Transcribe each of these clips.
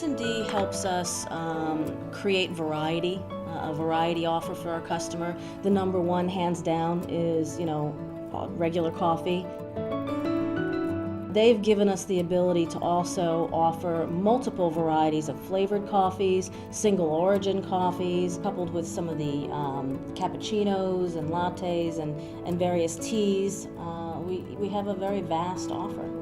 S&D helps us create variety, a variety offer for our customer. The number one, hands down, is, regular coffee. They've given us the ability to also offer multiple varieties of flavored coffees, single origin coffees, coupled with some of the cappuccinos and lattes and various teas. We have a very vast offer.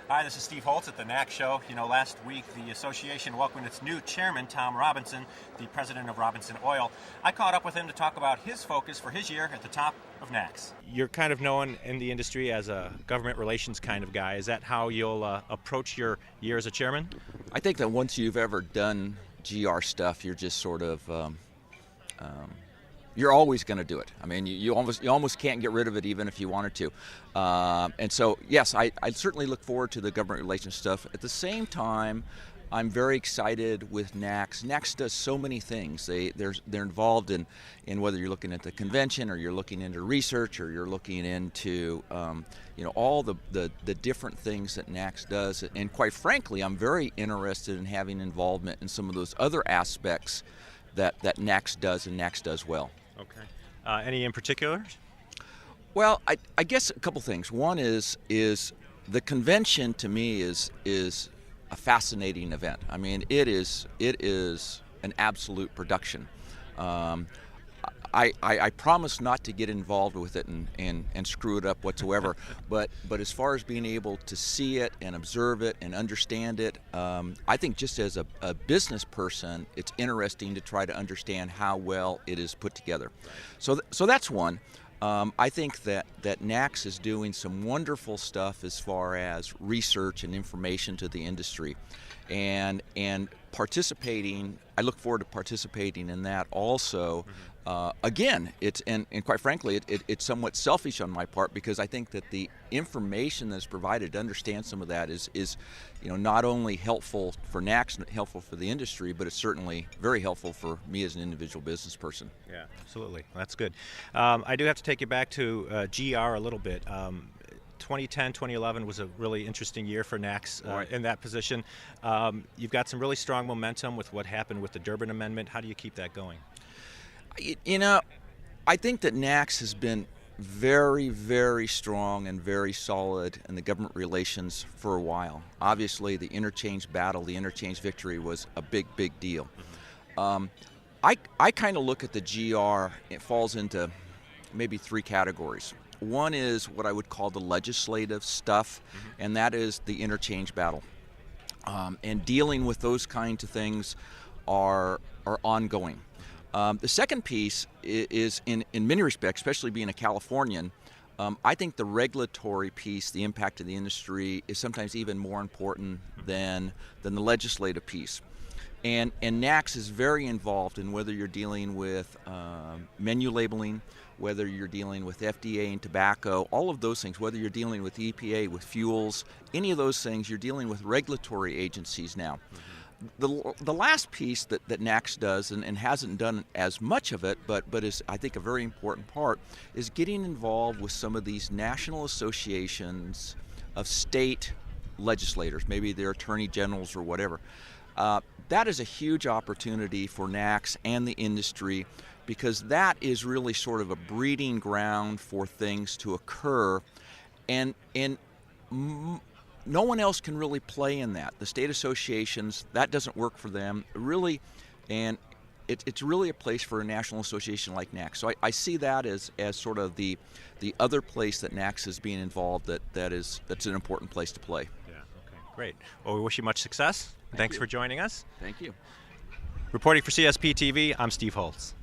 Hi, this is Steve Holtz at the NACS show. Last week the association welcomed its new chairman, Tom Robinson, the president of Robinson Oil. I caught up with him to talk about his focus for his year at the top of NACS. You're kind of known in the industry as a government relations kind of guy. Is that how you'll approach your year as a chairman? I think that once you've ever done GR stuff, you're just sort of you're always going to do it. I mean, you almost can't get rid of it even if you wanted to. And so, yes, I certainly look forward to the government relations stuff. At the same time, I'm very excited with NACS. NACS does so many things. They're involved in whether you're looking at the convention or you're looking into research or you're looking into all the different things that NACS does. And quite frankly, I'm very interested in having involvement in some of those other aspects that NACS does and NACS does well. Okay. Any in particular? Well, I guess a couple things. One is the convention to me is a fascinating event. I mean, it is an absolute production. I promise not to get involved with it and screw it up whatsoever. but as far as being able to see it and observe it and understand it, I think just as a business person, it's interesting to try to understand how well it is put together. So that's one. I think that NACS is doing some wonderful stuff as far as research and information to the industry, and participating. I look forward to participating in that also. Again, it's and quite frankly, it's somewhat selfish on my part because I think that the information that's provided to understand some of that is not only helpful for NACS, helpful for the industry, but it's certainly very helpful for me as an individual business person. Yeah, absolutely. That's good. I do have to take you back to GR a little bit. 2010, 2011 was a really interesting year for NACS Right. in that position. You've got some really strong momentum with what happened with the Durbin Amendment. How do you keep that going? I think that NACS has been very, very strong and very solid in the government relations for a while. Obviously, the interchange battle, the interchange victory was a big, big deal. I kind of look at the GR, it falls into maybe three categories. One is what I would call the legislative stuff, and that is the interchange battle. And dealing with those kinds of things are ongoing. The second piece is in many respects, especially being a Californian, I think the regulatory piece, the impact of the industry, is sometimes even more important than the legislative piece. And NACS is very involved in whether you're dealing with menu labeling, whether you're dealing with FDA and tobacco, all of those things, whether you're dealing with EPA, with fuels, any of those things, you're dealing with regulatory agencies now. The last piece that NACS does, and hasn't done as much of it, but is, I think, a very important part, is getting involved with some of these national associations of state legislators, maybe their attorney generals or whatever. That is a huge opportunity for NACS and the industry because that is really sort of a breeding ground for things to occur, and no one else can really play in that. The state associations, that doesn't work for them, really, and it's really a place for a national association like NACS. So I see that as sort of the other place that NACS is being involved that's an important place to play. Yeah, okay, great. Well, we wish you much success. Thanks for joining us. Thank you. Reporting for CSP TV, I'm Steve Holtz.